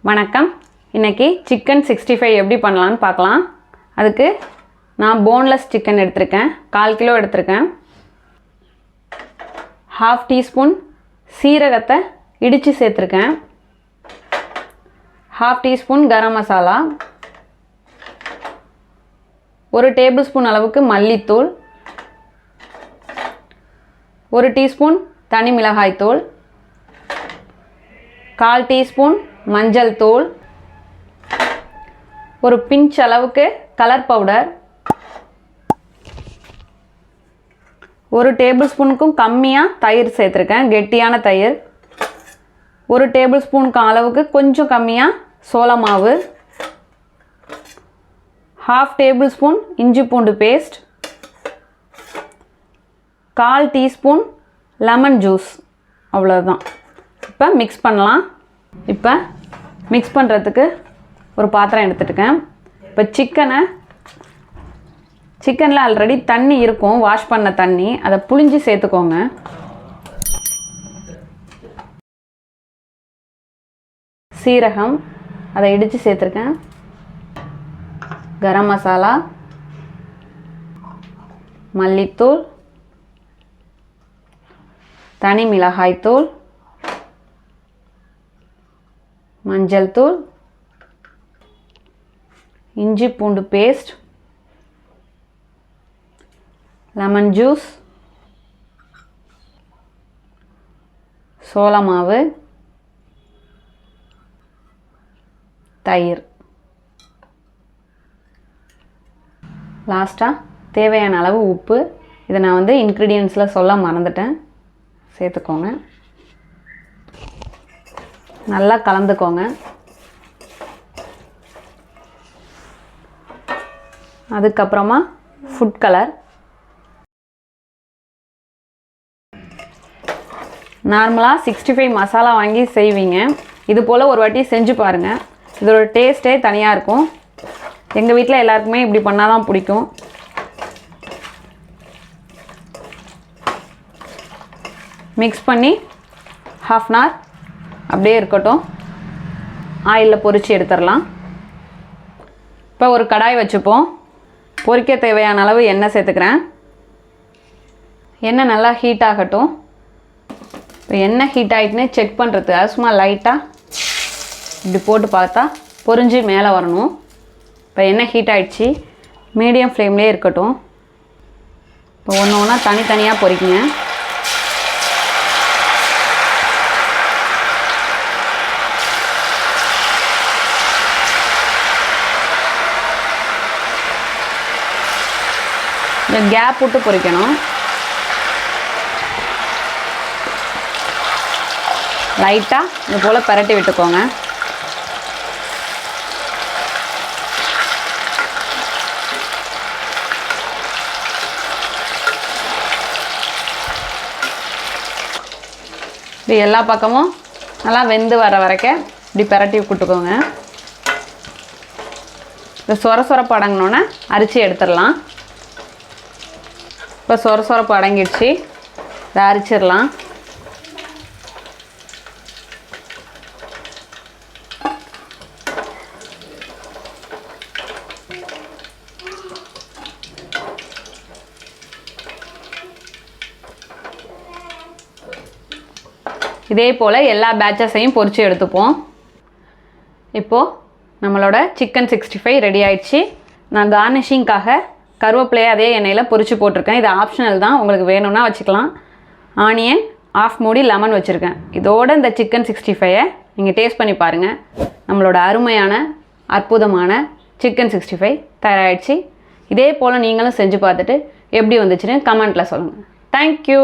வணக்கம். இன்னைக்கு சிக்கன் 65 எப்படி பண்ணலான்னு பார்க்கலாம். அதுக்கு நான் போன்லெஸ் சிக்கன் எடுத்திருக்கேன், 1/4 கிலோ எடுத்திருக்கேன். 1/2 டீஸ்பூன் சீரகத்தை இடித்து சேர்த்துருக்கேன். 1/2 teaspoon garam masala, 1 table spoon அளவுக்கு மல்லித்தூள், 1 டீஸ்பூன் தனி மிளகாய் தூள், 1/4 டீஸ்பூன் மஞ்சள் தூள், ஒரு பிஞ்ச் அளவுக்கு கலர் பவுடர், 1 டேபிள் ஸ்பூனுக்கும் கம்மியாக தயிர் சேர்த்துருக்கேன், கெட்டியான தயிர், 1 டேபிள் ஸ்பூனுக்கு அளவுக்கு கொஞ்சம் கம்மியாக சோள மாவு, 1/2 டேபிள் ஸ்பூன் இஞ்சி பூண்டு பேஸ்ட், 1/4 டீஸ்பூன் லெமன் ஜூஸ். அவ்வளோதான். இப்போ மிக்ஸ் பண்ணலாம். இப்போ மிக்ஸ் பண்ணுறதுக்கு ஒரு பாத்திரம் எடுத்துட்டுக்கேன். இப்போ சிக்கனில் ஆல்ரெடி தண்ணி இருக்கும், வாஷ் பண்ண தண்ணி, அதை புழிஞ்சு சேர்த்துக்கோங்க. சீரகம் அதை இடித்து சேர்த்துருக்கேன். கரம் மசாலா, மல்லித்தூள், தனி மிளகாய் தூள், மஞ்சள் தூள், இஞ்சி பூண்டு பேஸ்ட், லெமன் ஜூஸ், சோள மாவு, தயிர். லாஸ்ட்டாக தேவையான அளவு உப்பு. இதை நான் இன்க்ரீடியன்ட்ஸில் சொல்ல மறந்துட்டேன், சேர்த்துக்கோங்க. நல்லா கலந்துக்கோங்க. அதுக்கப்புறமா ஃபுட் கலர். நார்மலாக 65 மசாலா வாங்கி செய்வீங்க, இது போல் ஒரு வாட்டி செஞ்சு பாருங்கள். இதோட டேஸ்ட்டே தனியாக இருக்கும். எங்கள் வீட்டில் எல்லாருக்குமே இப்படி பண்ணால் தான் பிடிக்கும். மிக்ஸ் பண்ணி 1/2 அன் ஹவர் அப்படியே இருக்கட்டும். ஆயிலில் பொரித்து எடுத்துடலாம். இப்போ ஒரு கடாய் வச்சுப்போம். பொரிக்க தேவையான அளவு எண்ணெய் சேர்த்துக்கிறேன். எண்ணெய் நல்லா ஹீட் ஆகட்டும். இப்போ எண்ணெய் ஹீட் ஆகிட்டுன்னு செக் பண்ணுறதுக்கு சும்மா லைட்டாக இப்படி போட்டு பார்த்தா பொரிஞ்சு மேலே வரணும். இப்போ எண்ணெய் ஹீட் ஆகிடுச்சு, மீடியம் ஃப்ளேம்லேயே இருக்கட்டும். இப்போ ஒன்று ஒன்றா தனித்தனியாக பொரிக்குங்க. இந்த கேப் விட்டு பொரிக்கணும். லைட்டாக இது போல் பரட்டி விட்டுக்கோங்க. இப்படி எல்லா பக்கமும் நல்லா வெந்து வர வரைக்கும் இப்படி பரட்டி விட்டுக்கோங்க. இந்த சொரப்பு அடங்கினோன்னே அரிசி எடுத்துடலாம். இப்போ சொரப்பு அடங்கிடுச்சு, இதை அரிச்சிடலாம். இதே போல் எல்லா பேட்சஸையும் பொரித்து எடுத்துப்போம். இப்போது நம்மளோட சிக்கன் 65 ரெடி ஆயிடுச்சு. நான் கார்னிஷிங்காக கருவேப்பிலையை அதே எண்ணெயில் பொரித்து போட்டிருக்கேன். இது ஆப்ஷனல் தான், உங்களுக்கு வேணும்னா வச்சுக்கலாம். ஆனியன் 1/2 மூடி லெமன் வச்சுருக்கேன். இதோடு இந்த சிக்கன் 65 நீங்கள் டேஸ்ட் பண்ணி பாருங்கள். நம்மளோட அருமையான அற்புதமான சிக்கன் 65 தயாராகிடுச்சு. இதே போல் நீங்களும் செஞ்சு பார்த்துட்டு எப்படி வந்துச்சுன்னு கமெண்ட்டில் சொல்லுங்கள். தேங்க்யூ.